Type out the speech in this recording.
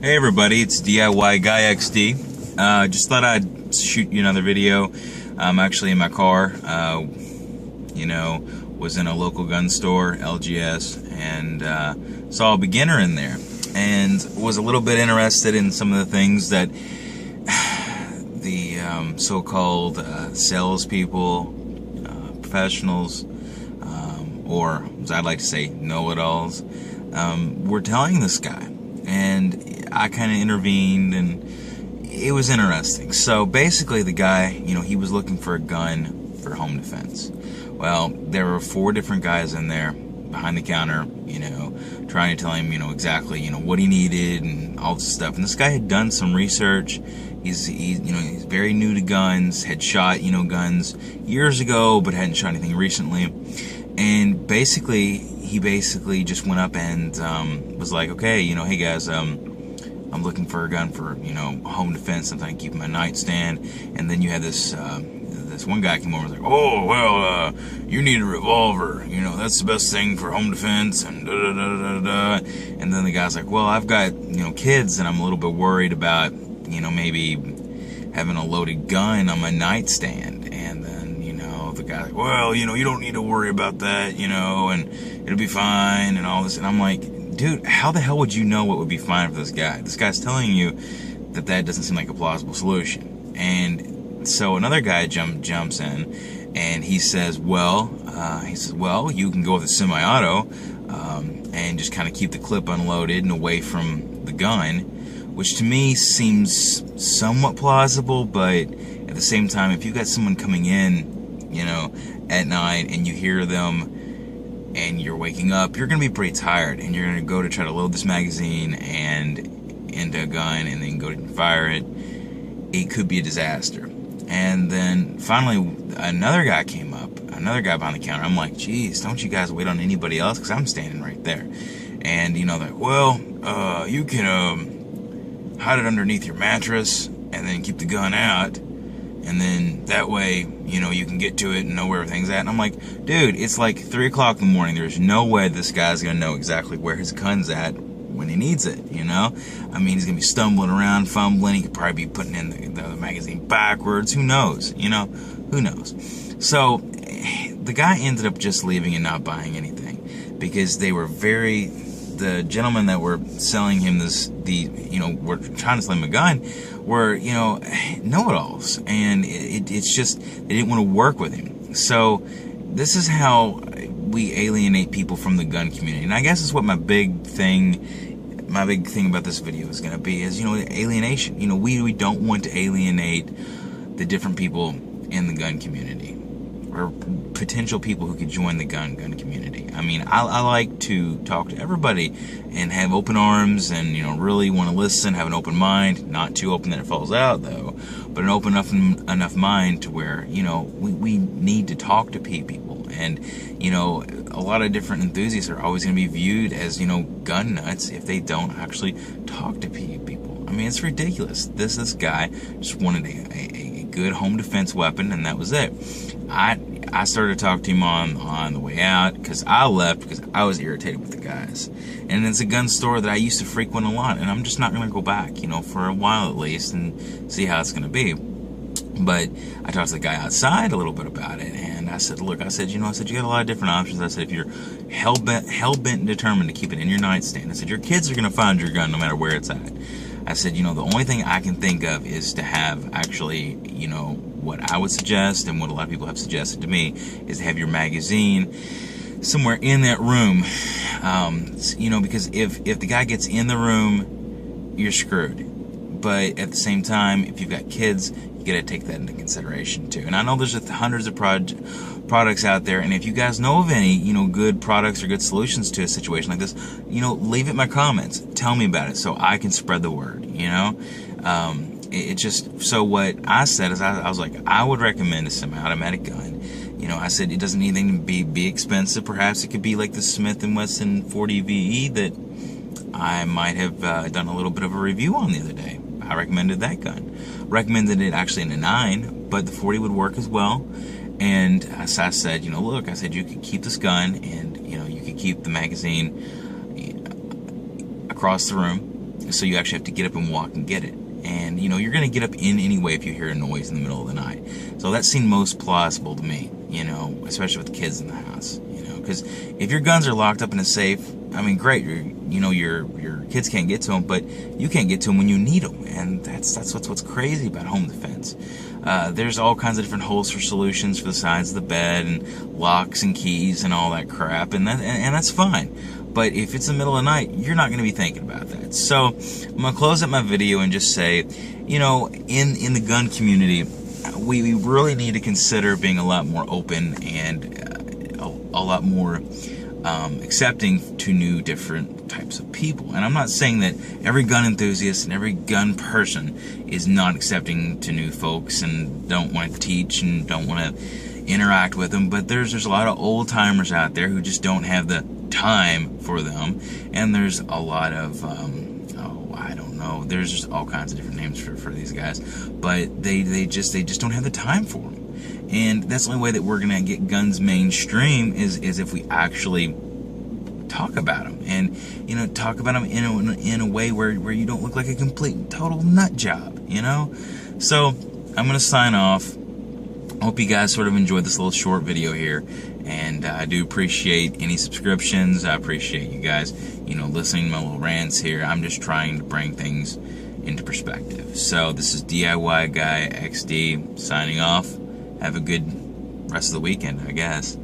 Hey everybody, it's DIY Guy XD. Just thought I'd shoot you another video. I'm actually in my car. Was in a local gun store, LGS, and saw a beginner in there, and was a little bit interested in some of the things that the so-called salespeople, professionals, or as I'd like to say, know-it-alls, were telling this guy. And I kind of intervened, and it was interesting. So basically the guy, he was looking for a gun for home defense. Well, there were 4 different guys in there behind the counter, trying to tell him, exactly, what he needed and all this stuff. And this guy had done some research. He's very new to guns, had shot, guns years ago, but hadn't shot anything recently. And he basically just went up and was like, okay, hey guys, I'm looking for a gun for, home defense, something to keep in my nightstand. And then you had this one guy came over and was like, oh, well, you need a revolver, that's the best thing for home defense, and da-da-da-da-da. And then the guy's like, well, I've got, kids, and I'm a little bit worried about, maybe having a loaded gun on my nightstand. And then, the guy's like, well, you don't need to worry about that, and it'll be fine and all this. And I'm like, dude, how the hell would you know what would be fine for this guy? This guy's telling you that doesn't seem like a plausible solution. And so another guy jumps in, and he says, well, you can go with a semi-auto, and just kind of keep the clip unloaded and away from the gun, which to me seems somewhat plausible. But at the same time, if you've got someone coming in, at night, and you hear them, and you're waking up, you're going to be pretty tired, and you're going to go to try to load this magazine and into a gun, and then go to fire it. It could be a disaster. And then finally, another guy came up, another guy behind the counter. I'm like, geez, don't you guys wait on anybody else? Because I'm standing right there. And, they're like, well, you can hide it underneath your mattress, and then keep the gun out. And then that way, you can get to it and know where everything's at. And I'm like, dude, it's like 3 o'clock in the morning. There's no way this guy's going to know exactly where his gun's at when he needs it, I mean, he's going to be stumbling around, fumbling. He could probably be putting in the magazine backwards. Who knows? Who knows? So the guy ended up just leaving and not buying anything, because they were the gentlemen that were selling him were trying to sell him a gun, were, know-it-alls, and it's just, they didn't want to work with him. So this is how we alienate people from the gun community. And I guess it's what my big thing about this video is going to be, is, alienation. We don't want to alienate the different people in the gun community, or potential people who could join the gun community. I mean, I like to talk to everybody and have open arms, and really want to listen, have an open mind, not too open that it falls out though, but an open enough mind to where we need to talk to people. And a lot of different enthusiasts are always going to be viewed as gun nuts if they don't actually talk to people. I mean, it's ridiculous. This guy just wanted a good home defense weapon, and that was it. I started to talk to him on the way out, because I left because I was irritated with the guys. And it's a gun store that I used to frequent a lot, and I'm just not going to go back, for a while at least, and see how it's going to be. But I talked to the guy outside a little bit about it, and I said, look, you got a lot of different options. I said, if you're hell-bent and determined to keep it in your nightstand, I said, your kids are going to find your gun no matter where it's at. I said, the only thing I can think of is to have actually, what I would suggest, and what a lot of people have suggested to me, is to have your magazine somewhere in that room. Because if the guy gets in the room, you're screwed. But at the same time, if you've got kids, you gotta take that into consideration too. And I know there's hundreds of products out there, and if you guys know of any, good products or good solutions to a situation like this, leave it in my comments. Tell me about it so I can spread the word, It just, so what I said is, I was like, I would recommend a semi-automatic gun. I said it doesn't need anything to be expensive. Perhaps it could be like the Smith & Wesson 40 VE that I might have done a little bit of a review on the other day. I recommended that gun. Recommended it actually in a 9, but the 40 would work as well. And so I said, look, I said you could keep this gun, and you could keep the magazine across the room, So you actually have to get up and walk and get it. And, you know, you're going to get up in anyway if you hear a noise in the middle of the night. So that seemed most plausible to me, you know, especially with the kids in the house, you know, because if your guns are locked up in a safe, I mean, great, you know, your kids can't get to them, but you can't get to them when you need them. And that's what's crazy about home defense. There's all kinds of different holster solutions for the sides of the bed and locks and keys and all that crap, and that's fine. But if it's the middle of the night, you're not going to be thinking about that. So I'm going to close up my video and just say, you know, in the gun community, we really need to consider being a lot more open and a lot more accepting to new different types of people. And I'm not saying that every gun enthusiast and every gun person is not accepting to new folks and don't want to teach and don't want to interact with them, but there's a lot of old timers out there who just don't have the time for them, and there's a lot of I don't know, there's just all kinds of different names for these guys, but they just don't have the time for them. And that's the only way that we're gonna get guns mainstream is if we actually talk about them, and you know, talk about them in a way where you don't look like a complete total nut job, you know. So I'm gonna sign off. I hope you guys sort of enjoyed this little short video here, and I do appreciate any subscriptions. I appreciate you guys, you know, listening to my little rants here. I'm just trying to bring things into perspective. So this is DIY Guy XD signing off. Have a good rest of the weekend, I guess.